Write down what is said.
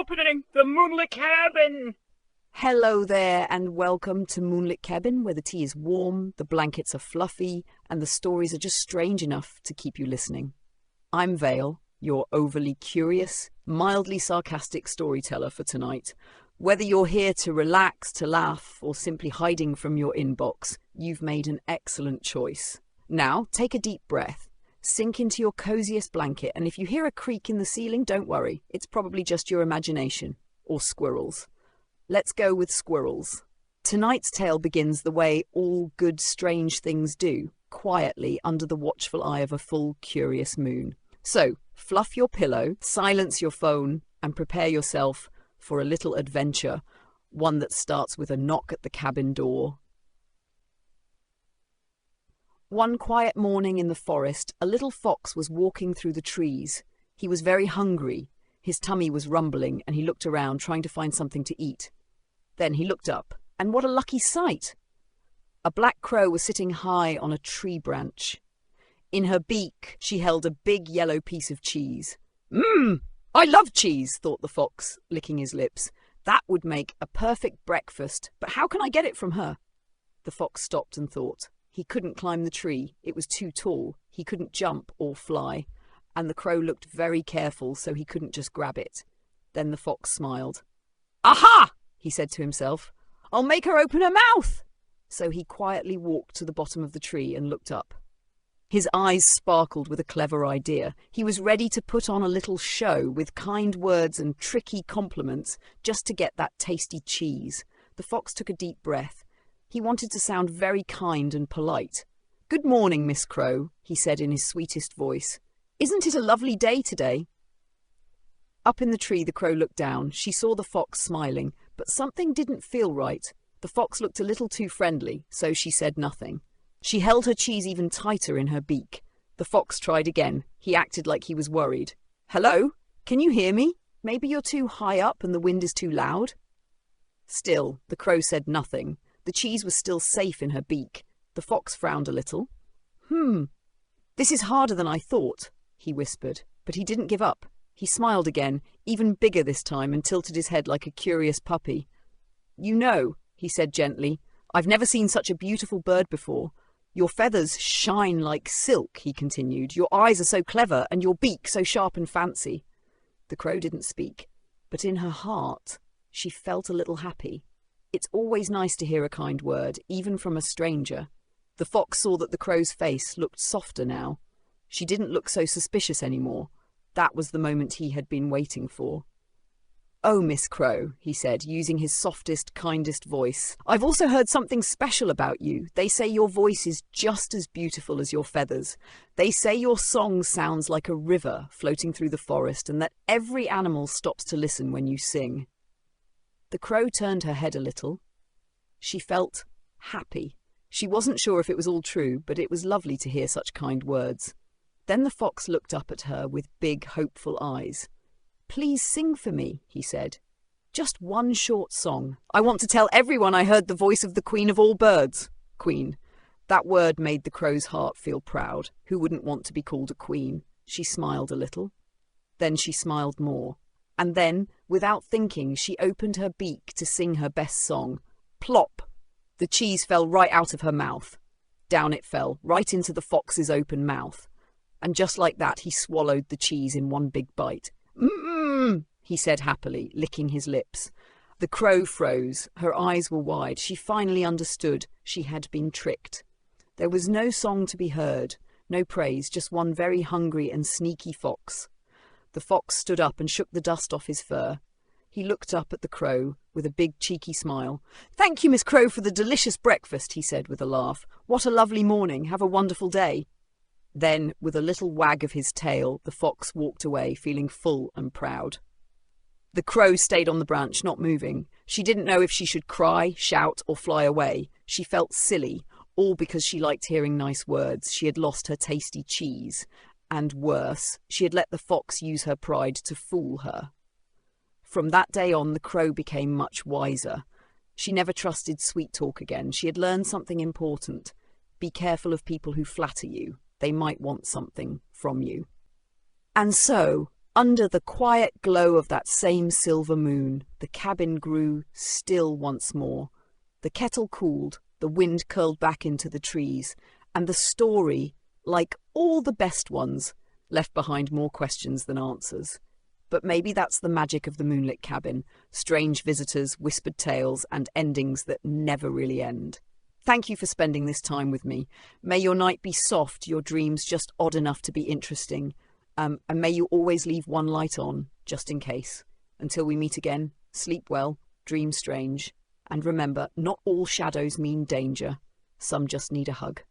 opening the Moonlit Cabin! Hello there, and welcome to Moonlit Cabin, where the tea is warm, the blankets are fluffy, and the stories are just strange enough to keep you listening. I'm Vale, your overly curious, mildly sarcastic storyteller for tonight. Whether you're here to relax, to laugh, or simply hiding from your inbox, you've made an excellent choice. Now, take a deep breath. Sink into your coziest blanket, and if you hear a creak in the ceiling, don't worry. It's probably just your imagination. Or squirrels. Let's go with squirrels. Tonight's tale begins the way all good strange things do, quietly under the watchful eye of a full, curious moon. So, fluff your pillow, silence your phone, and prepare yourself for a little adventure, one that starts with a knock at the cabin door. One quiet morning in the forest, a little fox was walking through the trees. He was very hungry. His tummy was rumbling, and he looked around, trying to find something to eat. Then he looked up, and what a lucky sight! A black crow was sitting high on a tree branch. In her beak, she held a big yellow piece of cheese. I love cheese, thought the fox, licking his lips. That would make a perfect breakfast, but how can I get it from her? The fox stopped and thought. He couldn't climb the tree. It was too tall. He couldn't jump or fly. And the crow looked very careful, so he couldn't just grab it. Then the fox smiled. Aha! He said to himself. I'll make her open her mouth! So he quietly walked to the bottom of the tree and looked up. His eyes sparkled with a clever idea. He was ready to put on a little show with kind words and tricky compliments just to get that tasty cheese. The fox took a deep breath. He wanted to sound very kind and polite. Good morning, Miss Crow, he said in his sweetest voice. Isn't it a lovely day today? Up in the tree, the crow looked down. She saw the fox smiling, but something didn't feel right. The fox looked a little too friendly, so she said nothing. She held her cheese even tighter in her beak. The fox tried again. He acted like he was worried. Hello? Can you hear me? Maybe you're too high up and the wind is too loud? Still, the crow said nothing. The cheese was still safe in her beak. The fox frowned a little. This is harder than I thought, he whispered, but he didn't give up. He smiled again, even bigger this time, and tilted his head like a curious puppy. You know, he said gently, I've never seen such a beautiful bird before. Your feathers shine like silk, he continued. Your eyes are so clever, and your beak so sharp and fancy. The crow didn't speak, but in her heart, she felt a little happy. It's always nice to hear a kind word, even from a stranger. The fox saw that the crow's face looked softer now. She didn't look so suspicious anymore. That was the moment he had been waiting for. Oh, Miss Crow, he said, using his softest, kindest voice. I've also heard something special about you. They say your voice is just as beautiful as your feathers. They say your song sounds like a river floating through the forest, and that every animal stops to listen when you sing. The crow turned her head a little. She felt happy. She wasn't sure if it was all true, but it was lovely to hear such kind words. Then the fox looked up at her with big, hopeful eyes. Please sing for me, he said. Just one short song. I want to tell everyone I heard the voice of the queen of all birds. Queen. That word made the crow's heart feel proud. Who wouldn't want to be called a queen? She smiled a little. Then she smiled more. And then, without thinking, she opened her beak to sing her best song. Plop! The cheese fell right out of her mouth. Down it fell, right into the fox's open mouth. And just like that, he swallowed the cheese in one big bite. He said happily, licking his lips. The crow froze. Her eyes were wide. She finally understood. She had been tricked. There was no song to be heard, no praise, just one very hungry and sneaky fox. The fox stood up and shook the dust off his fur. He looked up at the crow with a big cheeky smile. Thank you, Miss Crow, for the delicious breakfast, he said with a laugh. What a lovely morning. Have a wonderful day. Then, with a little wag of his tail, the fox walked away, feeling full and proud. The crow stayed on the branch, not moving. She didn't know if she should cry, shout, or fly away. She felt silly, all because she liked hearing nice words. She had lost her tasty cheese. And worse, she had let the fox use her pride to fool her. From that day on, the crow became much wiser. She never trusted sweet talk again. She had learned something important. Be careful of people who flatter you. They might want something from you. And so, Under the quiet glow of that same silver moon, the cabin grew still once more. The kettle cooled, the wind curled back into the trees, and the story, like all the best ones, left behind more questions than answers. But maybe that's the magic of the moonlit cabin: strange visitors, whispered tales, and endings that never really end. Thank you for spending this time with me. May your night be soft, your dreams just odd enough to be interesting. And may you always leave one light on, just in case. Until we meet again, sleep well, dream strange, and remember, not all shadows mean danger. Some just need a hug.